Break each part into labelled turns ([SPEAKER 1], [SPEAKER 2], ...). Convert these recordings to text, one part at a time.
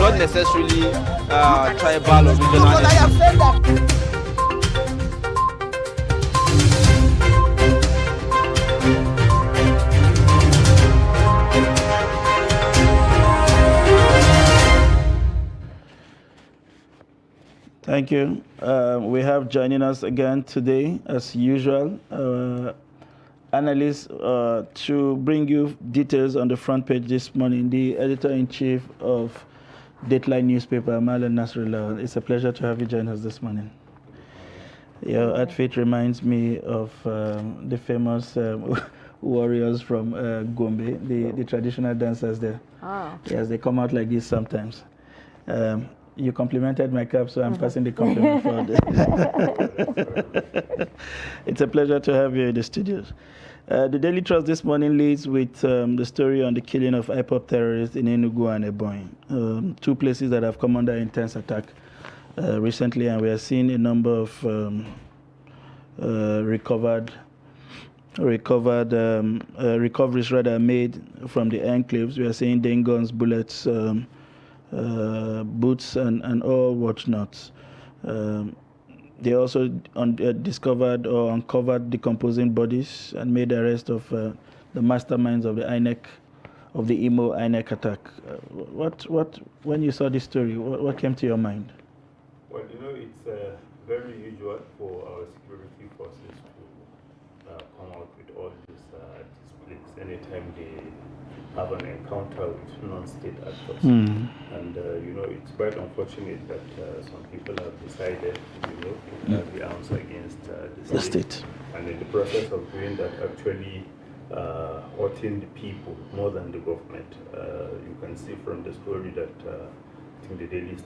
[SPEAKER 1] not necessarily tribal or regional.
[SPEAKER 2] But I have said that.
[SPEAKER 3] Thank you. We have joining us again today, as usual, analysts to bring you details on the front page this morning, the editor-in-chief of Dateline newspaper, Marlon Nasrullah. It's a pleasure to have you join us this morning. Your outfit reminds me of the famous warriors from Gombe, the traditional dancers there.
[SPEAKER 4] Oh.
[SPEAKER 3] Yes, they come out like this sometimes. You complimented my cap, so I'm passing the compliment forward. It's a pleasure to have you in the studios. The Daily Trust this morning leads with the story on the killing of IPOB terrorists in Enugu and Ebonyi, two places that have come under intense attack recently, and we are seeing a number of recoveries made from the enclaves. We are seeing Dane guns, bullets, boots, and all whatnots. They also discovered or uncovered decomposing bodies and made the arrest of the masterminds of the Imo INEC attack. When you saw this story, what came to your mind?
[SPEAKER 5] Well, it's very usual for our security forces to come out with all these displays anytime they have an encounter with non-state actors. And it's quite unfortunate that some people have decided to be arms against the state. And in the process of doing that, actually hurting the people more than the government. You can see from the story that I think the Daily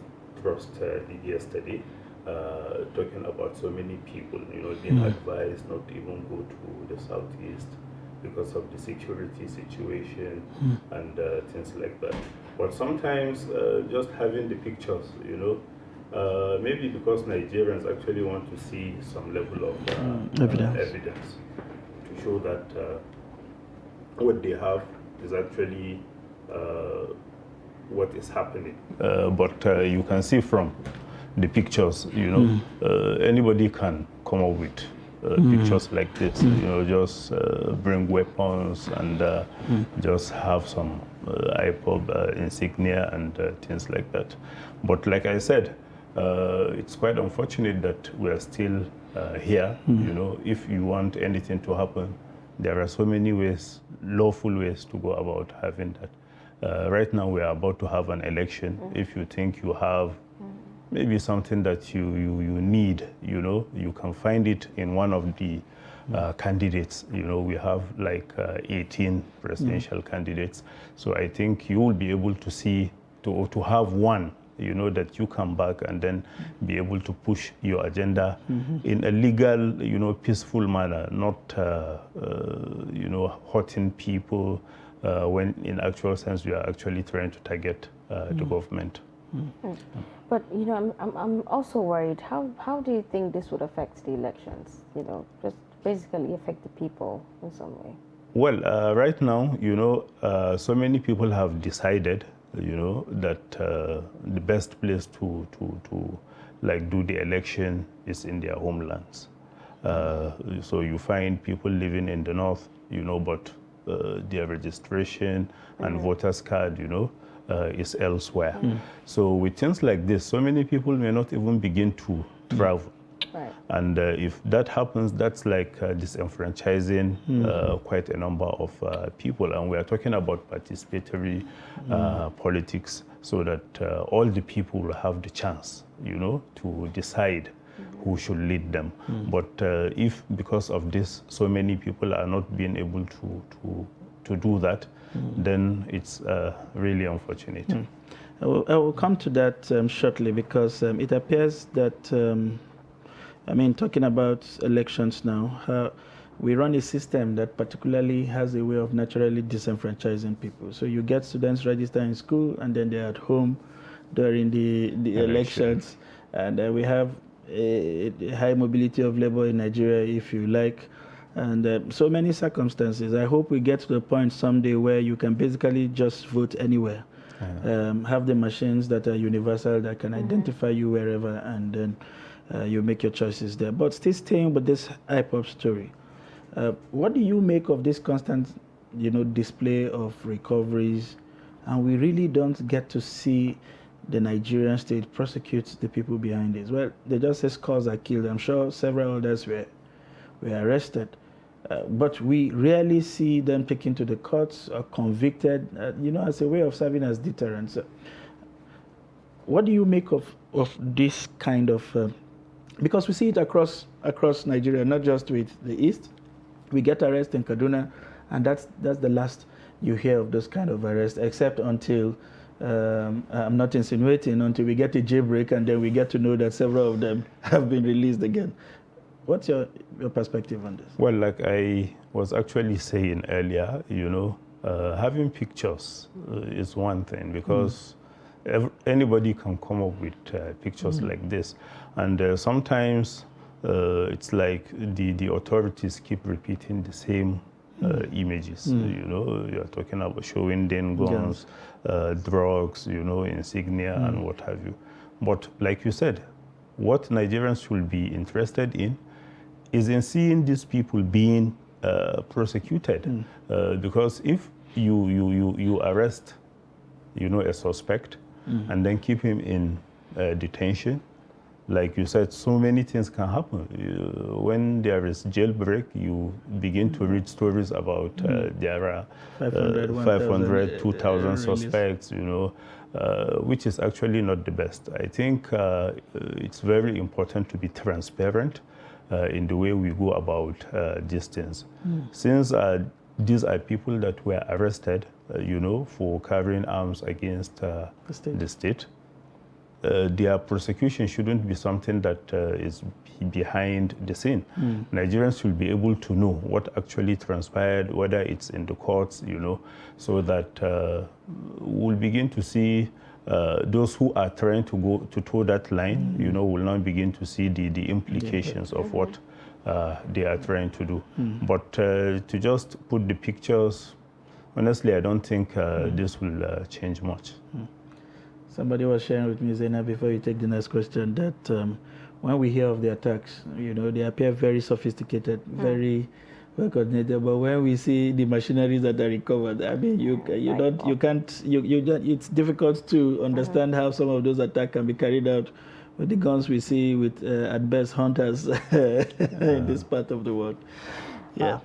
[SPEAKER 5] Trust did yesterday, talking about so many people, being advised not to even go to the southeast because of the security situation and things like that. But sometimes just having the pictures, maybe because Nigerians actually want to see some level of evidence to show that what they have is actually what is happening. But you can see from the pictures, anybody can come up with pictures like this, just bring weapons and just have some IPOB insignia and things like that. But like I said, it's quite unfortunate that we are still here. If you want anything to happen, there are so many ways, lawful ways to go about having that. Right now, we are about to have an election. If you think you have maybe something that you need, you can find it in one of the candidates. We have like 18 presidential candidates. So I think you will be able to see, to have one, that you come back and then be able to push your agenda in a legal, peaceful manner, not, hurting people when in actual sense we are actually trying to target the government.
[SPEAKER 4] But I'm also worried. How do you think this would affect the elections? Just basically affect the people in some way.
[SPEAKER 5] Well, right now, so many people have decided, that the best place to like do the election is in their homelands. So you find people living in the north, but their registration and voters card, is elsewhere. So with things like this, so many people may not even begin to travel.
[SPEAKER 4] Right.
[SPEAKER 5] And if that happens, that's like disenfranchising quite a number of people. And we are talking about participatory politics, so that all the people will have the chance, to decide who should lead them. But if because of this, so many people are not being able to do that, then it's really unfortunate.
[SPEAKER 3] I will come to that shortly, because it appears that, talking about elections now, we run a system that particularly has a way of naturally disenfranchising people. So you get students register in school, and then they're at home during the elections. And we have a high mobility of labor in Nigeria, if you like. And so many circumstances. I hope we get to the point someday where you can basically just vote anywhere. have the machines that are universal that can identify you wherever, and then you make your choices there. But still staying with this IPOP story, what do you make of this constant, display of recoveries, and we really don't get to see the Nigerian state prosecute the people behind this? Well, they just say scores are killed. I'm sure several others were arrested. But we rarely see them taken to the courts or convicted, as a way of serving as deterrence. What do you make of this kind of, because we see it across Nigeria, not just with the East. We get arrested in Kaduna, and that's the last you hear of those kind of arrests, except until, I'm not insinuating, until we get a jailbreak, and then we get to know that several of them have been released again. What's your perspective on this?
[SPEAKER 5] Well, like I was actually saying earlier, having pictures is one thing, because anybody can come up with pictures like this. And sometimes it's like the authorities keep repeating the same images. You're talking about showing then guns, drugs, insignia and what have you. But like you said, what Nigerians should be interested in is in seeing these people being prosecuted. Because if you arrest, a suspect and then keep him in detention, like you said, so many things can happen. When there is jailbreak, you begin to read stories about there are 500, 2,000 suspects, which is actually not the best. I think it's very important to be transparent in the way we go about these things. Since these are people that were arrested, for carrying arms against the state, their prosecution shouldn't be something that is behind the scene. Nigerians should be able to know what actually transpired, whether it's in the courts, so that we'll begin to see those who are trying to toe that line, will now begin to see the implications of what they are trying to do. But to just put the pictures, honestly, I don't think this will change much.
[SPEAKER 3] Somebody was sharing with me, Zainab, before you take the next question, that when we hear of the attacks, they appear very sophisticated, very well coordinated. But when we see the machineries that are recovered, I mean, it's difficult to understand how some of those attacks can be carried out with the guns we see with, at best, hunters in this part of the world. Yeah.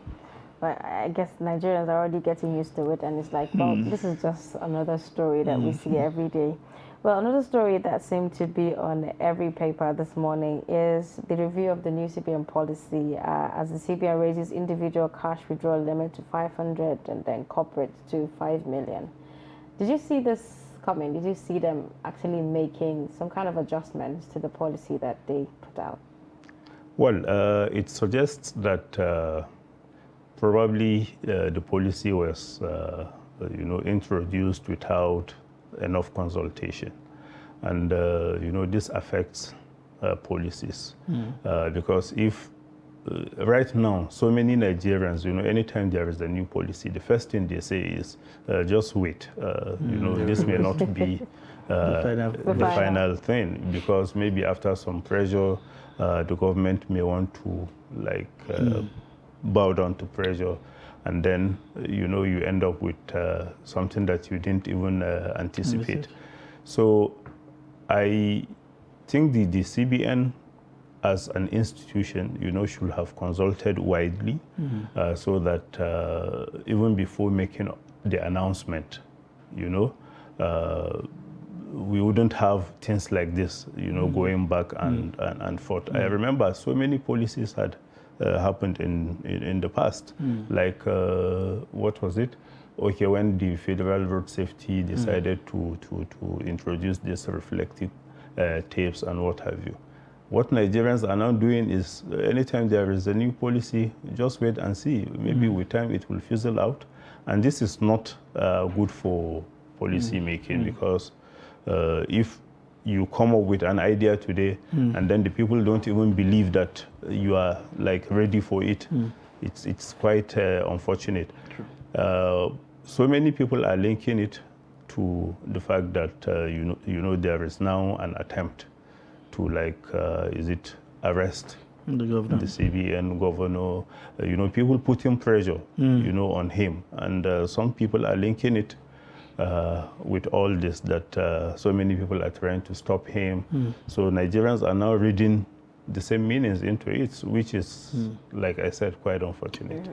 [SPEAKER 4] But I guess Nigerians are already getting used to it, and it's like, well, this is just another story that we see every day. Well, another story that seemed to be on every paper this morning is the review of the new CBN policy as the CBN raises individual cash withdrawal limit to 500 and then corporate to 5 million. Did you see this coming? Did you see them actually making some kind of adjustments to the policy that they put out?
[SPEAKER 5] Well, it suggests that probably the policy was, introduced without enough consultation, and this affects policies because if right now so many Nigerians, anytime there is a new policy, the first thing they say is just wait. This may not be the final thing, because maybe after some pressure, the government may want to bow down to pressure, and then you end up with something that you didn't even anticipate. So I think the CBN as an institution, should have consulted widely so that even before making the announcement, we wouldn't have things like this, going back and forth. I remember so many policies had happened in the past, like what was it? Okay, when the Federal Road Safety decided to introduce this reflective tapes and what have you. What Nigerians are now doing is, anytime there is a new policy, just wait and see. Maybe with time it will fizzle out, and this is not good for policy making, because if you come up with an idea today and then the people don't even believe that you are ready for it, it's quite unfortunate. So many people are linking it to the fact that there is now an attempt to arrest
[SPEAKER 3] The governor.
[SPEAKER 5] the CBN governor. People putting pressure, on him, and some people are linking it with all this, that so many people are trying to stop him. So Nigerians are now reading the same meanings into it, which is, like I said, quite unfortunate.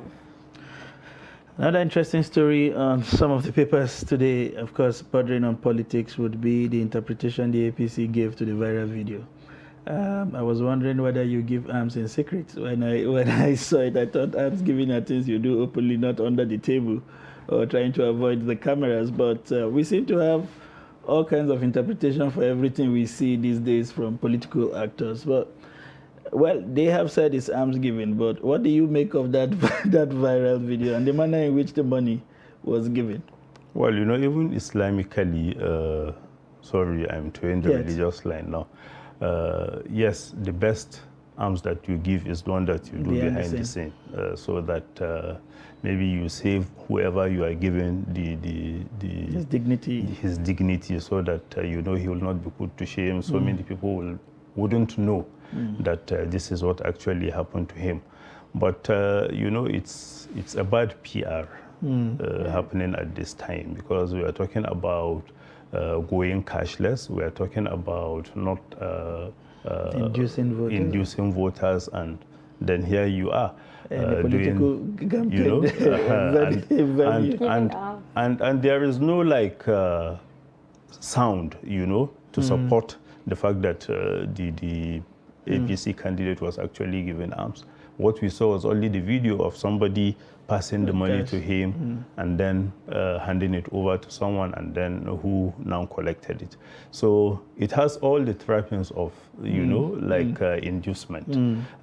[SPEAKER 3] Another interesting story on some of the papers today, of course, bordering on politics, would be the interpretation the APC gave to the viral video. I was wondering whether you give arms in secret. When I saw it, I thought arms giving are things you do openly, not under the table or trying to avoid the cameras. But we seem to have all kinds of interpretation for everything we see these days from political actors. But well, they have said it's arms giving, but what do you make of that that viral video and the manner in which the money was given?
[SPEAKER 5] Well, even Islamically, sorry, I'm towing the religious line now. Yes, the best arms that you give is the one that you do behind the scene, so that maybe you save whoever you are giving
[SPEAKER 3] his dignity,
[SPEAKER 5] so that he will not be put to shame. So many people wouldn't know that this is what actually happened to him. But it's a bad PR happening at this time, because we are talking about going cashless. We are talking about not inducing voters, and then here you are
[SPEAKER 3] political campaign.
[SPEAKER 5] And there is no sound, to support the fact that the APC candidate was actually given arms. What we saw was only the video of somebody passing the money to him and then handing it over to someone, and then who now collected it. So it has all the trappings of, inducement.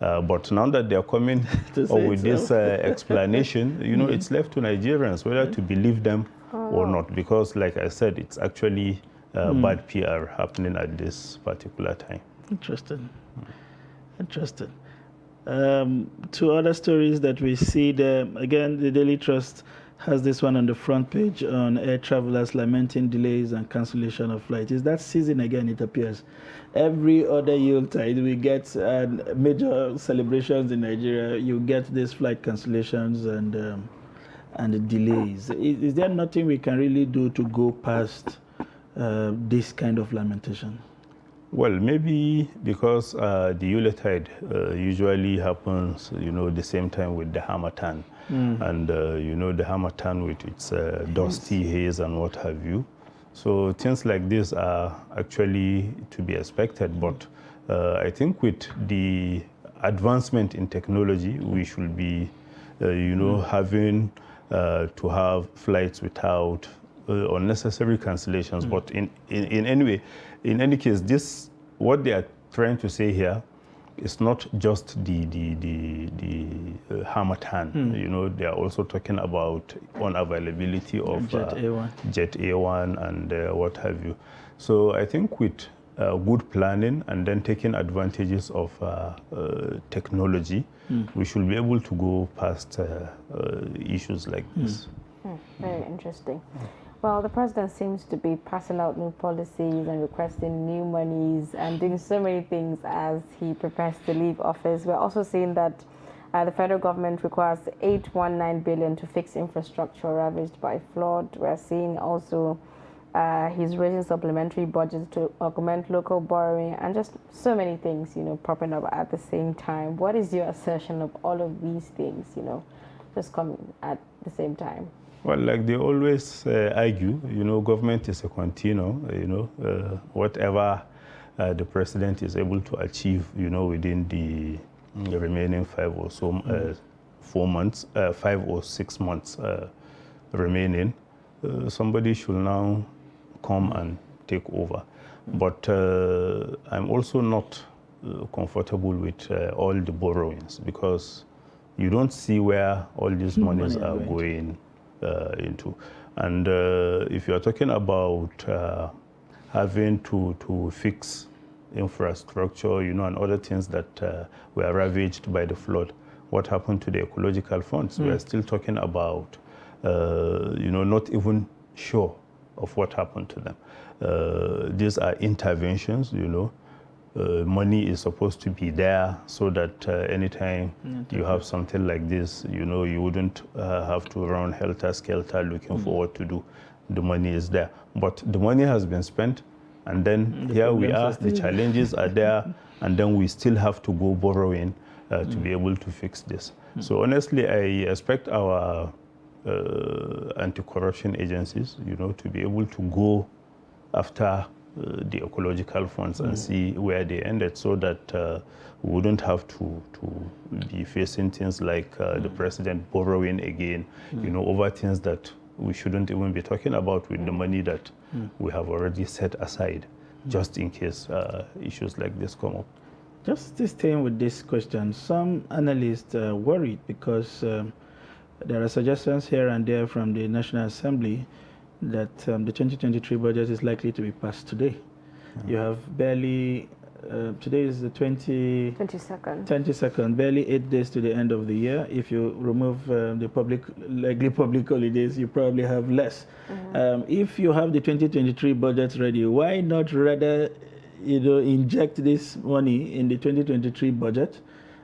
[SPEAKER 5] But now that they're coming with this explanation, it's left to Nigerians whether to believe them or not. Because, like I said, it's actually bad PR happening at this particular time.
[SPEAKER 3] Interesting. Two other stories that we see there. Again, the Daily Trust has this one on the front page on air travelers lamenting delays and cancellation of flights. Is that season again, it appears. Every other Yuletide, we get major celebrations in Nigeria. You get these flight cancellations and delays. Is there nothing we can really do to go past this kind of lamentation?
[SPEAKER 5] Well, maybe because the Yuletide usually happens, the same time with the Harmattan. And, the Harmattan with its dusty haze and what have you. So things like this are actually to be expected. But I think with the advancement in technology, we should be, having to have flights without unnecessary cancellations. But in any case, this, what they are trying to say here, is not just the Harmattan. They are also talking about unavailability of Jet A1 and what have you. So I think with good planning and then taking advantages of technology, we should be able to go past issues like this.
[SPEAKER 4] Very interesting. Well, the president seems to be passing out new policies and requesting new monies and doing so many things as he prepares to leave office. We're also seeing that the federal government requires $819 billion to fix infrastructure ravaged by flood. We're seeing also he's raising supplementary budgets to augment local borrowing, and just so many things, popping up at the same time. What is your assertion of all of these things, just coming at the same time?
[SPEAKER 5] Well, like they always argue, government is a continuum. Whatever the president is able to achieve, within the remaining 5 or so 4 months, 5 or 6 months remaining, somebody should now come and take over. But I'm also not comfortable with all the borrowings, because you don't see where all these monies are going into. And if you are talking about having to fix infrastructure, and other things that were ravaged by the flood, what happened to the ecological funds? We are still talking about, not even sure of what happened to them. These are interventions, money is supposed to be there so that anytime you have something like this, you wouldn't have to run helter-skelter looking for what to do. The money is there. But the money has been spent, and then here we are, the challenges are there, and then we still have to go borrowing to be able to fix this. So honestly, I expect our anti-corruption agencies, to be able to go after the ecological funds and see where they ended, so that we wouldn't have to be facing things like the president borrowing again, over things that we shouldn't even be talking about with the money that we have already set aside, just in case issues like this come up.
[SPEAKER 3] Just staying with this question, some analysts are worried because there are suggestions here and there from the National Assembly that the 2023 budget is likely to be passed today. You have barely, today is the 22nd, barely 8 days to the end of the year. If you remove the likely public holidays, you probably have less. If you have the 2023 budget ready, why not rather inject this money in the 2023 budget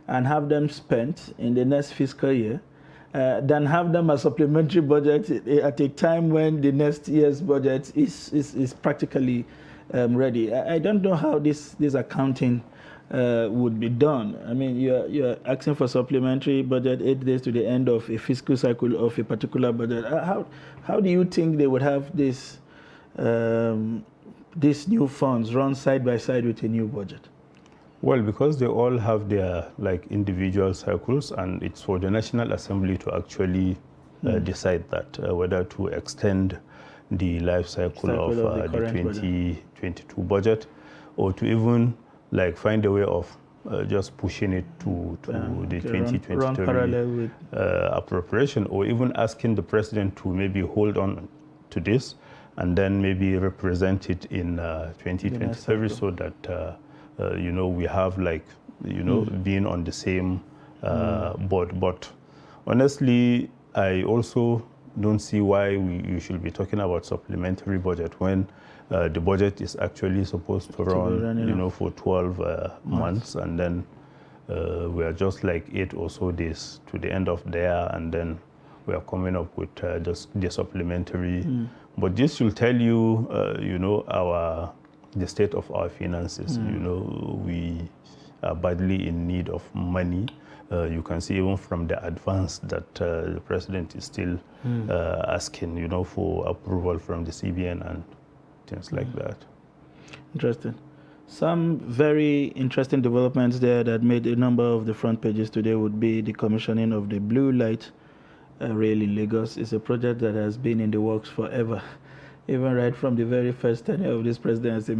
[SPEAKER 3] and have them spent in the next fiscal year, than have them as supplementary budget at a time when the next year's budget is practically ready. I don't know how this accounting would be done. I mean, you're asking for supplementary budget 8 days to the end of a fiscal cycle of a particular budget. How do you think they would have these new funds run side by side with a new budget?
[SPEAKER 5] Well, because they all have their individual cycles, and it's for the National Assembly to actually decide that whether to extend the life cycle of the 2022 budget, or to even find a way of just pushing it to the 2023 appropriation, or even asking the president to maybe hold on to this and then maybe represent it in 2023, so that we have being on the same board. But honestly, I also don't see why you should be talking about supplementary budget when the budget is actually supposed to run, for 12 months, and then we are just 8 or so days to the end of the year, and then we are coming up with the supplementary. But this should tell you, the state of our finances. We are badly in need of money. You can see even from the advance that the president is still asking, for approval from the CBN and things like that.
[SPEAKER 3] Interesting. Some very interesting developments there that made a number of the front pages today would be the commissioning of the Blue Light Rail in Lagos. It's a project that has been in the works forever, even right from the very first tenure of this president as a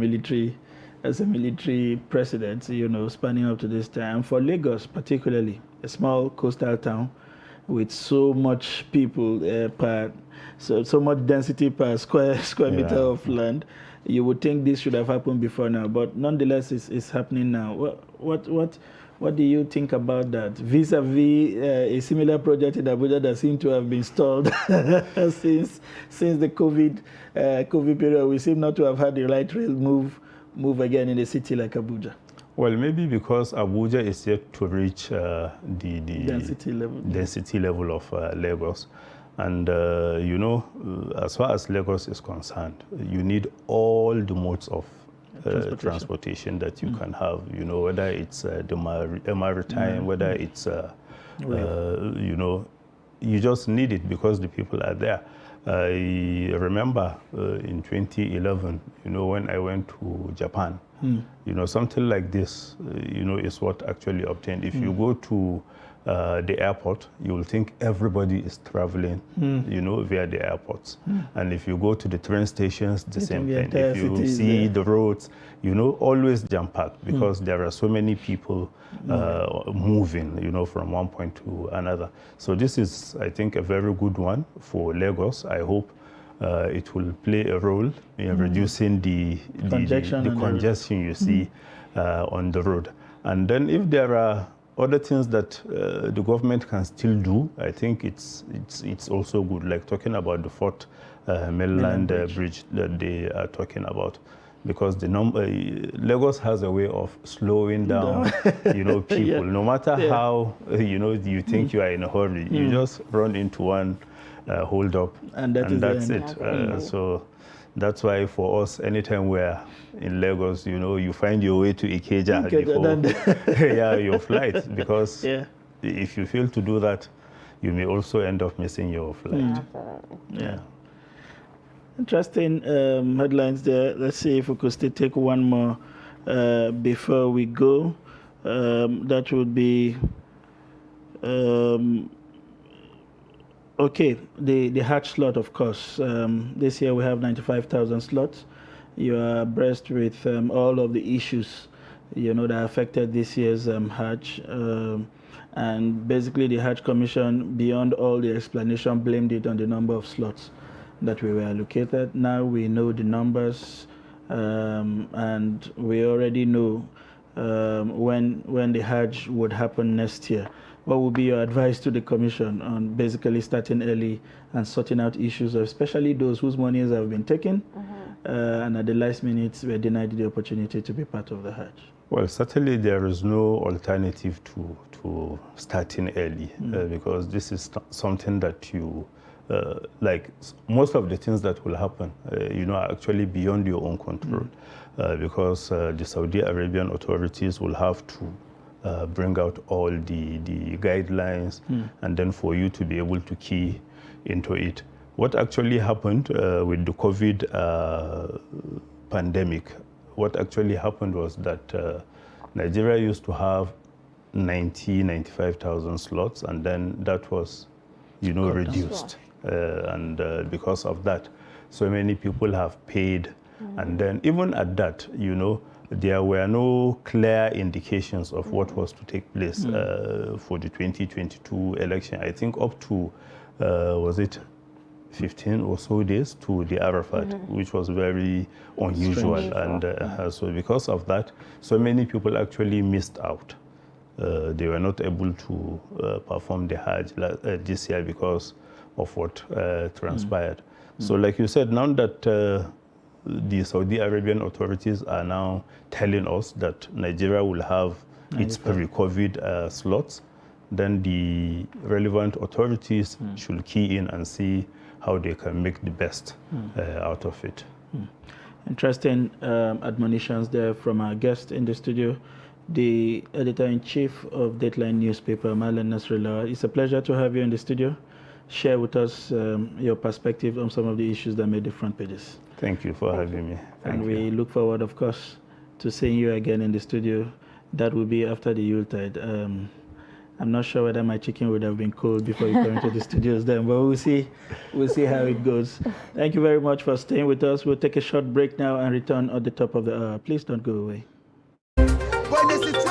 [SPEAKER 3] military president, spanning up to this time. For Lagos particularly, a small coastal town with so much people so much density per square meter of land, you would think this should have happened before now, but nonetheless it's happening now. What do you think about that, vis-a-vis a similar project in Abuja that seemed to have been stalled since the COVID period? We seem not to have had the light rail move again in a city like Abuja.
[SPEAKER 5] Well, maybe because Abuja is yet to reach the density level of Lagos. And, as far as Lagos is concerned, you need all the modes of transportation that you can have, whether it's the maritime, whether it's, you just need it because the people are there. I remember in 2011, when I went to Japan, something like this, is what actually obtained. If you go to the airport, you will think everybody is traveling, via the airports. And if you go to the train stations, the same thing. If you see the roads, always jam-packed because there are so many people moving, from one point to another. So this is, I think, a very good one for Lagos. I hope it will play a role in reducing the congestion you see on the road. And then if there are other things that the government can still do, I think it's also good, like talking about the fourth mainland bridge that they are talking about. Because the Lagos has a way of slowing down, people.
[SPEAKER 3] Yeah.
[SPEAKER 5] No matter how, you think you are in a hurry, you just run into one hold up,
[SPEAKER 3] and that's
[SPEAKER 5] it. So that's why for us, anytime we're in Lagos, you find your way to Ikeja before your flight. Because if you fail to do that, you may also end up missing your flight.
[SPEAKER 3] Yeah. Interesting headlines there. Let's see if we could still take one more before we go. That would be okay. The Hajj slot, of course. This year we have 95,000 slots. You are abreast with all of the issues that affected this year's Hajj. And basically the Hajj Commission, beyond all the explanation, blamed it on the number of slots that we were allocated. Now we know the numbers, and we already know when the Hajj would happen next year. What would be your advice to the Commission on basically starting early and sorting out issues, especially those whose monies have been taken and at the last minute were denied the opportunity to be part of the Hajj?
[SPEAKER 5] Well, certainly there is no alternative to starting early because this is something that like most of the things that will happen, are actually beyond your own control because the Saudi Arabian authorities will have to bring out all the guidelines and then for you to be able to key into it. What actually happened with the COVID pandemic, what actually happened was that Nigeria used to have 95,000 slots, and then that was, reduced. And because of that, so many people have paid. And then even at that, there were no clear indications of what was to take place for the 2022 election. I think up to, was it 15 or so days to the Arafat, which was very unusual.
[SPEAKER 3] Strange.
[SPEAKER 5] And so because of that, so many people actually missed out. They were not able to perform the Hajj this year because of what transpired. So like you said, now that the Saudi Arabian authorities are now telling us that Nigeria will have its pre-COVID slots, then the relevant authorities should key in and see how they can make the best out of it.
[SPEAKER 3] Interesting admonitions there from our guest in the studio, the editor-in-chief of Dateline newspaper, Marlon Nasrallah. It's a pleasure to have you in the studio. Share with us your perspective on some of the issues that made the front pages.
[SPEAKER 5] Thank you for having me.
[SPEAKER 3] And we look forward, of course, to seeing you again in the studio. That will be after the Yuletide. I'm not sure whether my chicken would have been cold before you come into the studios then, but we'll see how it goes. Thank you very much for staying with us. We'll take a short break now and return at the top of the hour. Please don't go away.